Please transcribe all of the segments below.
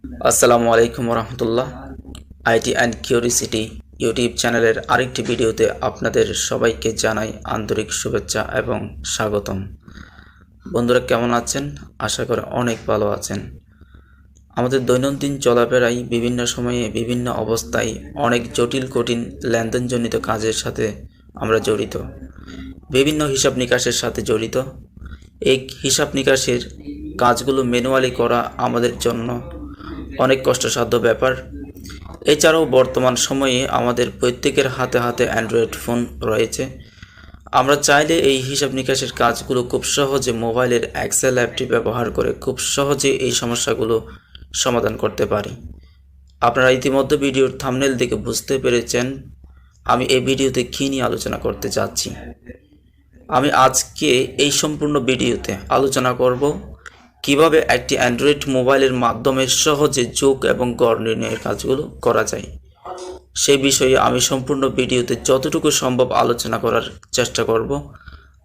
আসসালামু আলাইকুম রহমতুল্লাহ। IT and curiosity YouTube চ্যানেলের আরেকটি ভিডিওতে আপনাদের সবাইকে জানাই আন্তরিক শুভেচ্ছা এবং স্বাগতম। বন্ধুরা কেমন আছেন? আশা করি অনেক ভালো আছেন। আমাদের দৈনন্দিন চলাফেরায় বিভিন্ন সময়ে বিভিন্ন অবস্থায় অনেক জটিল কঠিন লেনদেনজনিত কাজের সাথে আমরা জড়িত, বিভিন্ন হিসাব নিকাশের সাথে জড়িত। এই হিসাব নিকাশের কাজগুলো ম্যানুয়ালি করা আমাদের জন্য অনেক কষ্টসাধ্য ব্যাপার। এছাড়াও বর্তমান সময়ে আমাদের প্রত্যেকের হাতে হাতে অ্যান্ড্রয়েড ফোন রয়েছে। আমরা চাইলে এই হিসাব নিকাশের কাজগুলো খুব সহজে মোবাইলের এক্সেল অ্যাপটি ব্যবহার করে খুব সহজে এই সমস্যাগুলো সমাধান করতে পারি। আপনারা ইতিমধ্যে ভিডিওর থাম্বনেল দেখে বুঝতে পেরেছেন আমি এই ভিডিওতে কী নিয়ে আলোচনা করতে যাচ্ছি। আমি আজকে এই সম্পূর্ণ ভিডিওতে আলোচনা করব কিভাবে একটি অ্যান্ড্রয়েড মোবাইলের মাধ্যমে সহজে যোগ এবং গড় নির্ণয়ের কাজগুলো করা যায়। সেই বিষয়ে আমি সম্পূর্ণ ভিডিওতে যতটুকু সম্ভব আলোচনা করার চেষ্টা করব।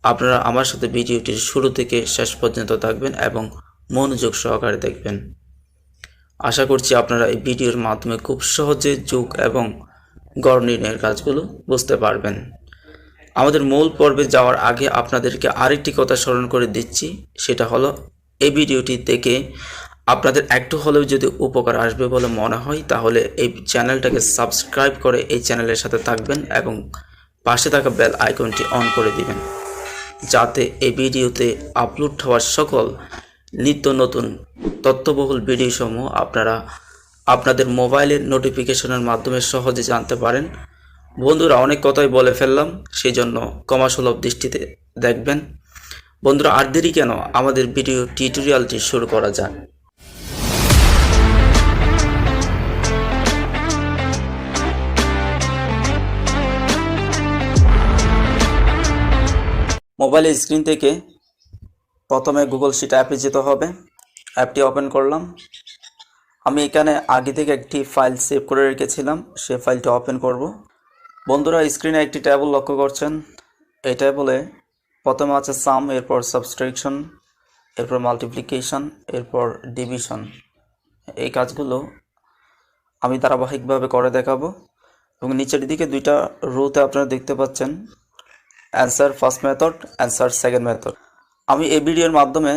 আপনারা আমার সাথে ভিডিওটির শুরু থেকে শেষ পর্যন্ত থাকবেন এবং মনোযোগ সহকারে দেখবেন। আশা করছি আপনারা এই ভিডিওর মাধ্যমে খুব সহজে যোগ এবং গড় নির্ণয়ের কাজগুলো বুঝতে পারবেন। আমাদের মূল পর্বে যাওয়ার আগে আপনাদেরকে আরেকটি কথা স্মরণ করে দিচ্ছি, সেটা হলো এই ভিডিওটি থেকে আপনাদের একটু হলেও যদি উপকার আসবে বলে মনে হয় তাহলে এই চ্যানেলটাকে সাবস্ক্রাইব করে এই চ্যানেলের সাথে থাকবেন এবং পাশে থাকা বেল আইকনটি অন করে দিবেন, যাতে এই ভিডিওতে আপলোড হওয়া সকল নিত্য নতুন তথ্যবহুল ভিডিওসমূহ আপনারা আপনাদের মোবাইলের নোটিফিকেশনের মাধ্যমে সহজে জানতে পারেন। বন্ধুরা অনেক কথাই বলে ফেললাম, সেই জন্য ক্ষমাসুলভ দৃষ্টিতে দেখবেন। বন্ধুরা আর দেরি কেন, আমাদের ভিডিও টিউটোরিয়ালটি শুরু করা যাক। মোবাইলের স্ক্রিন থেকে প্রথমে গুগল শিট অ্যাপে যেতে হবে। অ্যাপটি ওপেন করলাম। আমি এখানে আগে থেকে একটি ফাইল সেভ করে রেখেছিলাম, সে ফাইলটি ওপেন করব। বন্ধুরা স্ক্রিনে একটি ট্যাবল লক্ষ্য করছেন। এই ট্যাবলে প্রথমে আছে সাম, এরপর সাবস্ট্রাকশন, এরপর মাল্টিপ্লিকেশন, এরপর ডিভিশন। এই কাজগুলো আমি ধারাবাহিকভাবে করে দেখাবো। এবং নিচের দিকে দুইটা রোতে আপনারা দেখতে পাচ্ছেন answer first method, answer second method. আমি এই ভিডিওর মাধ্যমে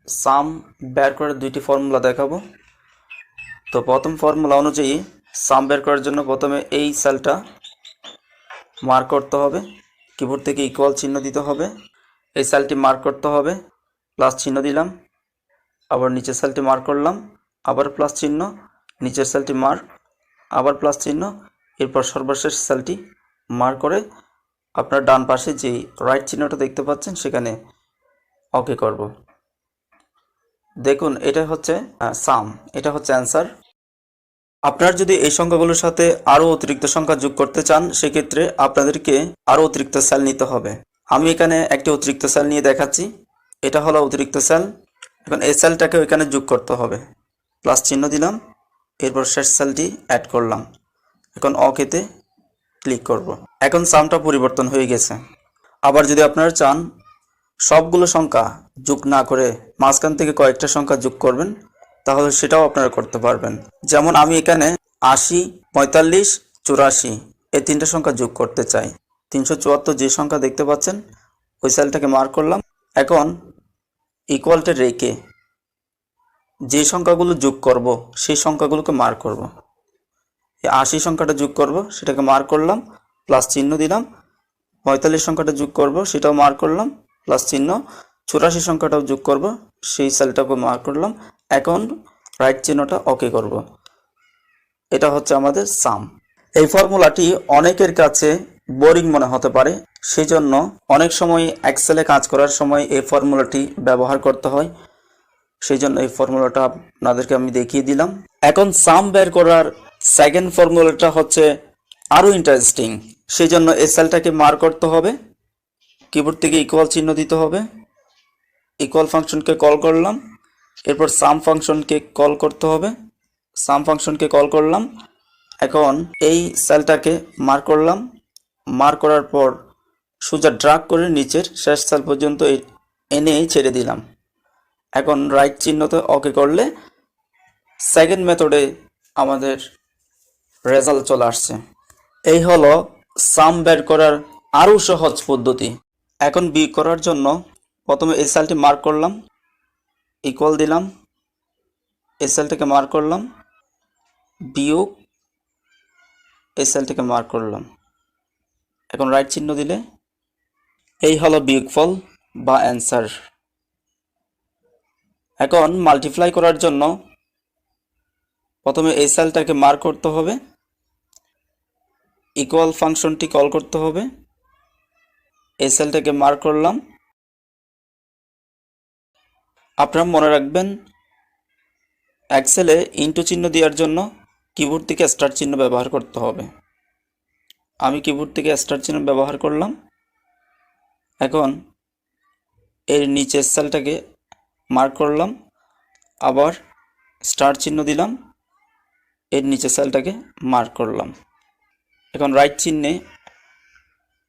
সাম বের করে দুইটি ফর্মুলা দেখাবো। তো প্রথম ফর্মুলা অনুযায়ী সাম বের করার জন্য প্রথমে এই সেলটা মার্ক করতে হবে, কিবোর্ড থেকে ইকুয়াল চিহ্ন দিতে হবে, এই সেলটি মার্ক করতে হবে, প্লাস চিহ্ন দিলাম, আবার নিচের সেলটি মার্ক করলাম, আবার প্লাস চিহ্ন, নিচের সেলটি মার্ক, আবার প্লাস চিহ্ন, এরপর সর্বশেষ সেলটি মার্ক করে আপনার ডান পাশে যে রাইট চিহ্নটা দেখতে পাচ্ছেন সেখানে ওকে করব। দেখুন এটা হচ্ছে সাম, এটা হচ্ছে অ্যান্সার। আপনার যদি এই সংখ্যাগুলোর সাথে আরও অতিরিক্ত সংখ্যা যোগ করতে চান সেক্ষেত্রে আপনাদেরকে আরও অতিরিক্ত সেল নিতে হবে। আমি এখানে একটি অতিরিক্ত সেল নিয়ে দেখাচ্ছি। এটা হলো অতিরিক্ত সেল। এখন এই সেলটাকে এখানে যোগ করতে হবে, প্লাস চিহ্ন দিলাম, এরপর শেষ সেলটি অ্যাড করলাম। এখন ওকেতে ক্লিক করব। এখন সামটা পরিবর্তন হয়ে গেছে। আবার যদি আপনারা চান সবগুলো সংখ্যা যোগ না করে মাঝখান থেকে কয়েকটা সংখ্যা যোগ করবেন তাহলে সেটাও আপনারা করতে পারবেন। যেমন আমি এখানে 80, 45, 84 এই তিনটা সংখ্যা যোগ করতে চাই। 374 যে সংখ্যা দেখতে পাচ্ছেন ওই সেলটাকে মার্ক করলাম। এখন ইকুয়ালটা রেখে যে সংখ্যাগুলো যোগ করব সেই সংখ্যাগুলোকে মার্ক করব। এই 80 সংখ্যাটা যোগ করব সেটাকে মার্ক করলাম, প্লাস চিহ্ন দিলাম। 45 সংখ্যাটা যোগ করব সেটাও মার্ক করলাম, প্লাস চিহ্ন। 84 সংখ্যাটাও যোগ করব, সেই সেলটাকে মার্ক করলাম। এখন রাইট চিহ্নটা ওকে করব। এটা হচ্ছে আমাদের সাম। এই ফর্মুলাটি অনেকের কাছে বোরিং মনে হতে পারে, সেই জন্য অনেক সময় এক্সেলে কাজ করার সময় এই ফর্মুলাটি ব্যবহার করতে হয়। সেই জন্য এই ফর্মুলাটা আপনাদেরকে আমি দেখিয়ে দিলাম। এখন সাম বের করার সেকেন্ড ফর্মুলাটা হচ্ছে আরও ইন্টারেস্টিং। সেই জন্য এই সেলটাকে মার্ক করতে হবে, কিবোর্ড থেকে ইকুয়াল চিহ্ন দিতে হবে, ইকুয়াল ফাংশনকে কল করলাম, এরপর সাম ফাংশনকে কল করতে হবে, সাম ফাংশনকে কল করলাম। এখন এই সেলটাকে মার্ক করলাম, মার্ক করার পর সোজা ড্রাগ করে নিচের শেষ সেল পর্যন্ত এনে ছেড়ে দিলাম। এখন রাইট চিহ্নতে ওকে করলে সেকেন্ড মেথডে আমাদের রেজাল্ট চলে আসছে। এই হলো সাম বের করার আরও সহজ পদ্ধতি। এখন বিয়োগ করার জন্য প্রথমে এই সেলটি মার্ক করলাম, ইকুয়াল দিলাম, এই সেলটিকে মার্ক করলাম, বিয়োগ এই সেলটিকে মার্ক করলাম। এখন রাইট চিহ্ন দিলে এই হলো বিয়োগফল বা অ্যান্সার। এখন মাল্টিপ্লাই করার জন্য প্রথমে এই সেলটাকে মার্ক করতে হবে, ইকুয়াল ফাংশনটি কল করতে হবে, এই সেলটাকে মার্ক করলাম। আপনারা মনে রাখবেন এক্সেলে ইনটু চিহ্ন দেওয়ার জন্য কিবোর্ড থেকে স্টার চিহ্ন ব্যবহার করতে হবে। আমি কিবোর্ড থেকে স্টার চিহ্ন ব্যবহার করলাম। এখন এর নিচের সেলটাকে মার্ক করলাম, আবার স্টার চিহ্ন দিলাম, এর নিচের সেলটাকে মার্ক করলাম। এখন রাইট চিহ্নে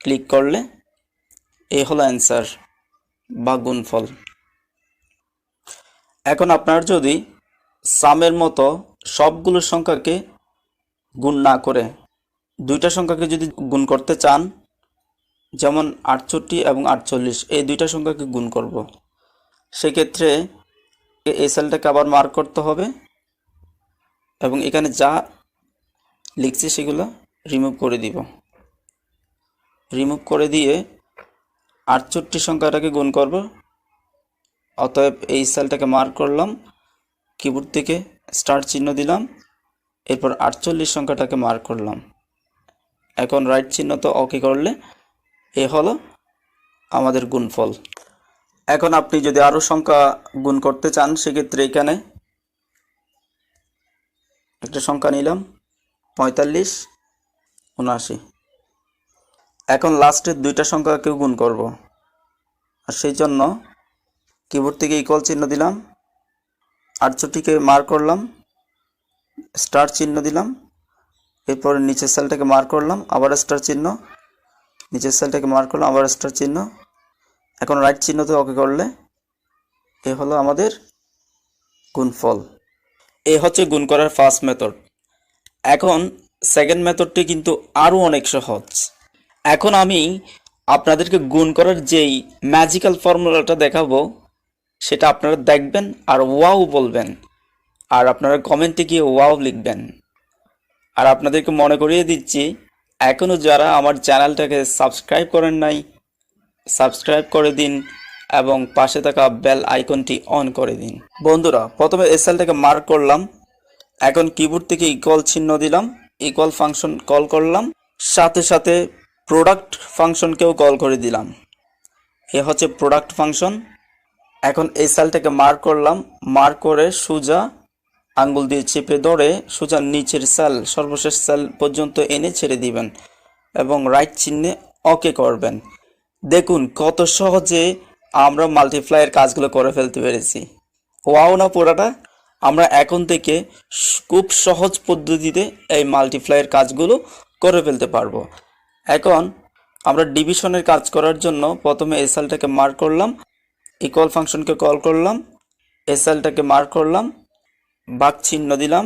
ক্লিক করলে এই হলো অ্যান্সার বা গুণফল। এখন আপনার যদি সামের মতো সবগুলো সংখ্যাকে গুণ না করে দুইটা সংখ্যাকে যদি গুণ করতে চান, যেমন 68 এবং 48, এই দুইটা সংখ্যাকে গুণ করব, সেক্ষেত্রে এই সেলটাকে আবার মার্ক করতে হবে এবং এখানে যা লিখছি সেগুলো রিমুভ করে দিব। রিমুভ করে দিয়ে 68 সংখ্যাটাকে গুণ করব। অতএব এই সেলটাকে মার্ক করলাম, কিবোর্ড থেকে স্টার চিহ্ন দিলাম, এরপর 48 সংখ্যাটাকে মার্ক করলাম। এখন রাইট চিহ্ন তো ওকে করলে এ হলো আমাদের গুণফল। এখন আপনি যদি আরও সংখ্যা গুণ করতে চান, সেক্ষেত্রে এখানে একটা সংখ্যা নিলাম 45, 79। এখন লাস্টের দুইটা সংখ্যাকেও গুণ করব, আর সেই জন্য কিবোর্ড থেকে ইকুয়াল চিহ্ন দিলাম, 68কে মার্ক করলাম, স্টার চিহ্ন দিলাম, এরপর নিচের সেলটাকে মার্ক করলাম, আবার স্টার চিহ্ন, নিচের সেলটাকে মার্ক করলাম, আবার স্টার চিহ্ন। এখন রাইট চিহ্নতে ওকে করলে এ হলো আমাদের গুণফল। এ হচ্ছে গুণ করার ফার্স্ট মেথড। এখন সেকেন্ড মেথডটি কিন্তু আরও অনেক সহজ। এখন আমি আপনাদেরকে গুণ করার যেই ম্যাজিক্যাল ফর্মুলাটা দেখাবো, সেটা আপনারা দেখবেন আর ওয়াও বলবেন, আর আপনারা কমেন্টে গিয়ে ওয়াও লিখবেন। আর আপনাদেরকে মনে করিয়ে দিচ্ছি, এখনও যারা আমার চ্যানেলটাকে সাবস্ক্রাইব করেন নাই, সাবস্ক্রাইব করে দিন এবং পাশে থাকা বেল আইকনটি অন করে দিন। বন্ধুরা, প্রথমে এই সেলটাকে মার্ক করলাম, এখন কিবোর্ড থেকে ইকুয়াল চিহ্ন দিলাম, ইকুয়াল ফাংশন কল করলাম, সাথে সাথে প্রোডাক্ট ফাংশনকেও কল করে দিলাম। এ হচ্ছে প্রোডাক্ট ফাংশন। এখন এই সেলটাকে মার্ক করলাম, মার্ক করে সোজা আঙ্গুল দিয়ে চেপে ধরে সোজা নিচের সেল, সর্বশেষ সেল পর্যন্ত এনে ছেড়ে দিবেন এবং রাইট চিহ্নে ওকে করবেন। দেখুন কত সহজে আমরা মাল্টিপ্লাইয়ের কাজগুলো করে ফেলতে পেরেছি। ওয়াও না পুরাটা? আমরা এখন থেকে খুব সহজ পদ্ধতিতে এই মাল্টিপ্লাইয়ের কাজগুলো করে ফেলতে পারবো। এখন আমরা ডিভিশনের কাজ করার জন্য প্রথমে এই সেলটাকে মার্ক করলাম, ইকুয়াল ফাংশনকে কল করলাম, এই সেলটাকে মার্ক করলাম, ভাগ চিহ্ন দিলাম।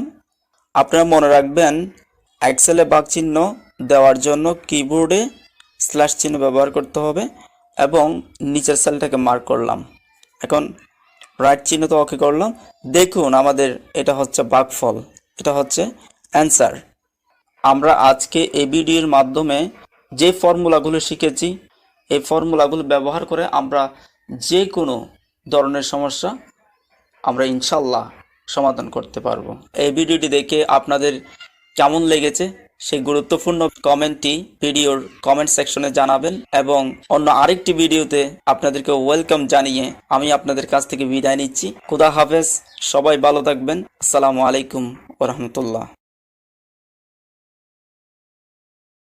আপনারা মনে রাখবেন এক্সেলে ভাগ চিহ্ন দেওয়ার জন্য কিবোর্ডে স্ল্যাশ চিহ্ন ব্যবহার করতে হবে এবং নিচের সেলটাকে মার্ক করলাম। এখন রাইট চিহ্ন তো ওকে করলাম। দেখুন আমাদের এটা হচ্ছে ভাগফল, এটা হচ্ছে অ্যান্সার। আমরা আজকে এই ভিডিওর মাধ্যমে যে ফর্মুলাগুলো শিখেছি, এই ফর্মুলাগুলো ব্যবহার করে আমরা যে কোনো ধরনের সমস্যা আমরা ইনশাল্লাহ সমাধান করতে পারবো। এই ভিডিওটি দেখে আপনাদের কেমন লেগেছে সেই গুরুত্বপূর্ণ কমেন্টটি ভিডিওর কমেন্ট সেকশনে জানাবেন এবং অন্য আরেকটি ভিডিওতে আপনাদেরকে ওয়েলকাম জানিয়ে আমি আপনাদের কাছ থেকে বিদায় নিচ্ছি। খুদা হাফেজ, সবাই ভালো থাকবেন। আসসালামু আলাইকুম ওয়া রাহমাতুল্লাহ।